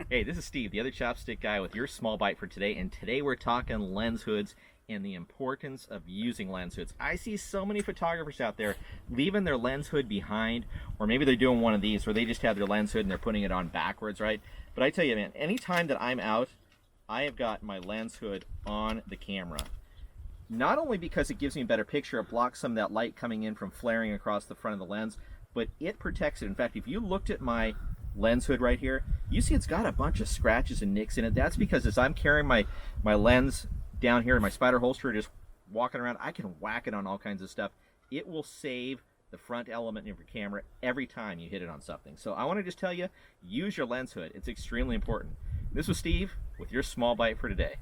Hey, this is Steve, the other chopstick guy with your small bite for today, and today we're talking lens hoods and the importance of using lens hoods. I see so many photographers out there leaving their lens hood behind, or maybe they're doing one of these where they just have their lens hood and they're putting it on backwards, right? But I tell you, man, anytime that I'm out, I have got my lens hood on the camera. Not only because it gives me a better picture, it blocks some of that light coming in from flaring across the front of the lens, but it protects it. In fact, if you looked at my lens hood right here, you see it's got a bunch of scratches and nicks in it. That's because as I'm carrying my lens down here in my spider holster, just walking around, I can whack it on all kinds of stuff. It will save the front element of your camera every time you hit it on something. So I want to just tell you, use your lens hood. It's extremely important. This was Steve with your small bite for today.